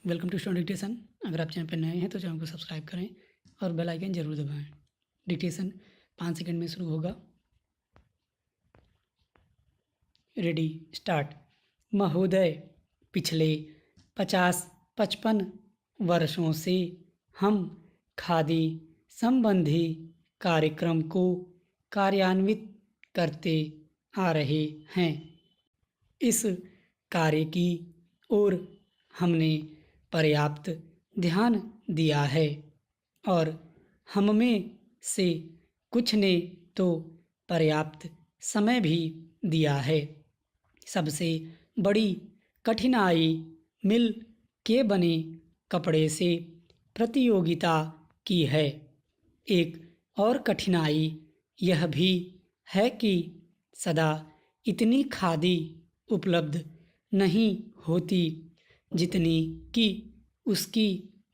Welcome to student dictation. अगर आप channel पर नए हैं तो चैनल को सब्सक्राइब करें और बेल आइकन जरूर दबाएं। डिक्टेशन 5 सेकंड में शुरू होगा। Ready start. महोदय, पिछले 50-55 वर्षों से हम खादी संबंधी कार्यक्रम को कार्यान्वित करते आ रहे हैं। इस कार्य की ओर हमने पर्याप्त ध्यान दिया है और हम में से कुछ ने तो पर्याप्त समय भी दिया है। सबसे बड़ी कठिनाई मिल के बने कपड़े से प्रतियोगिता की है। एक और कठिनाई यह भी है कि सदा इतनी खादी उपलब्ध नहीं होती जितनी कि उसकी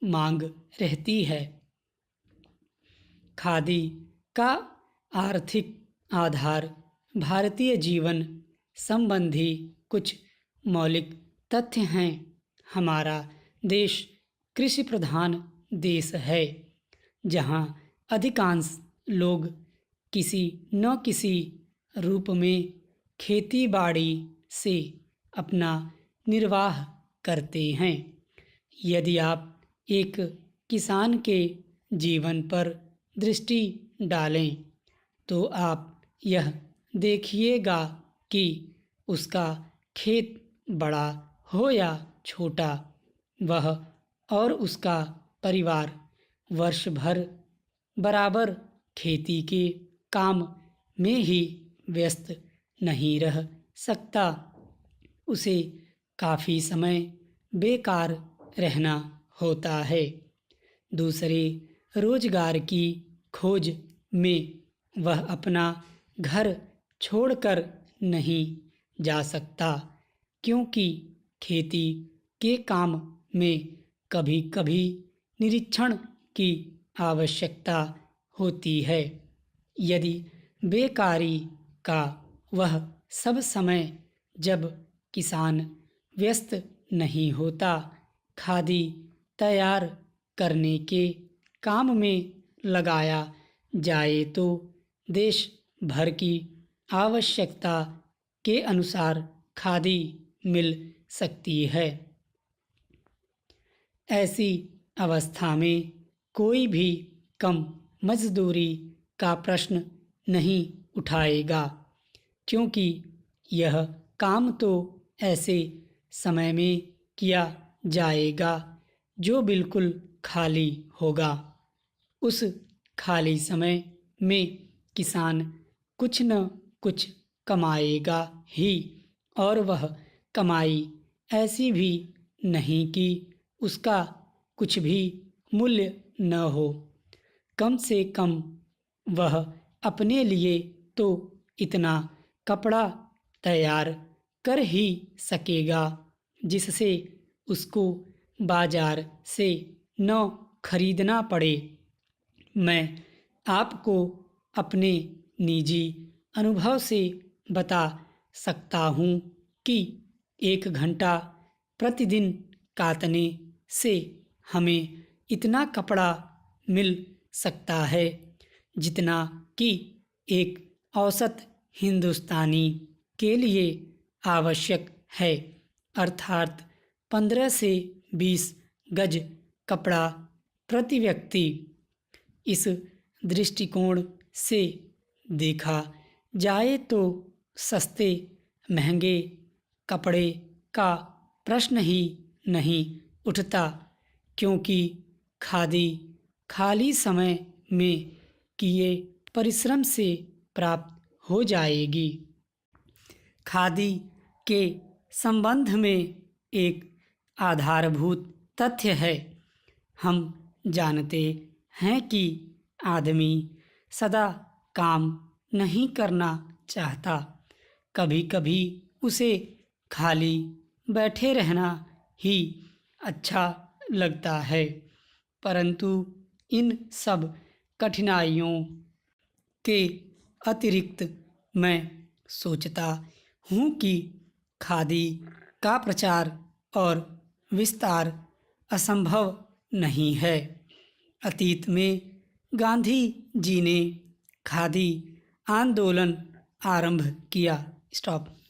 मांग रहती है। खादी का आर्थिक आधार भारतीय जीवन संबंधी कुछ मौलिक तथ्य हैं। हमारा देश कृषि प्रधान देश है, जहां अधिकांश लोग किसी न किसी रूप में खेती बाड़ी से अपना निर्वाह करते हैं। यदि आप एक किसान के जीवन पर दृष्टि डालें तो आप यह देखिएगा कि उसका खेत बड़ा हो या छोटा, वह और उसका परिवार वर्ष भर बराबर खेती के काम में ही व्यस्त नहीं रह सकता। उसे काफ़ी समय बेकार रहना होता है। दूसरे रोजगार की खोज में वह अपना घर छोड़कर नहीं जा सकता, क्योंकि खेती के काम में कभी-कभी निरीक्षण की आवश्यकता होती है। यदि बेकारी का वह सब समय जब किसान व्यस्त नहीं होता खादी तैयार करने के काम में लगाया जाए तो देश भर की आवश्यकता के अनुसार खादी मिल सकती है। ऐसी अवस्था में कोई भी कम मजदूरी का प्रश्न नहीं उठाएगा, क्योंकि यह काम तो ऐसे समय में किया जाएगा जो बिल्कुल खाली होगा। उस खाली समय में किसान कुछ न कुछ कमाएगा ही, और वह कमाई ऐसी भी नहीं कि उसका कुछ भी मूल्य न हो। कम से कम वह अपने लिए तो इतना कपड़ा तैयार कर ही सकेगा जिससे उसको बाजार से न खरीदना पड़े। मैं आपको अपने निजी अनुभव से बता सकता हूँ कि 1 घंटा प्रतिदिन काटने से हमें इतना कपड़ा मिल सकता है जितना कि एक औसत हिंदुस्तानी के लिए आवश्यक है, अर्थात 15 से 20 गज कपड़ा प्रति व्यक्ति। इस दृष्टिकोण से देखा जाए तो सस्ते महंगे कपड़े का प्रश्न ही नहीं उठता, क्योंकि खादी खाली समय में किए परिश्रम से प्राप्त हो जाएगी। खादी के संबंध में एक आधारभूत तथ्य है। हम जानते हैं कि आदमी सदा काम नहीं करना चाहता। कभी-कभी उसे खाली बैठे रहना ही अच्छा लगता है, परंतु इन सब कठिनाइयों के अतिरिक्त मैं सोचता हूँ कि खादी का प्रचार और विस्तार असंभव नहीं है। अतीत में गांधी जी ने खादी आंदोलन आरंभ किया। स्टॉप।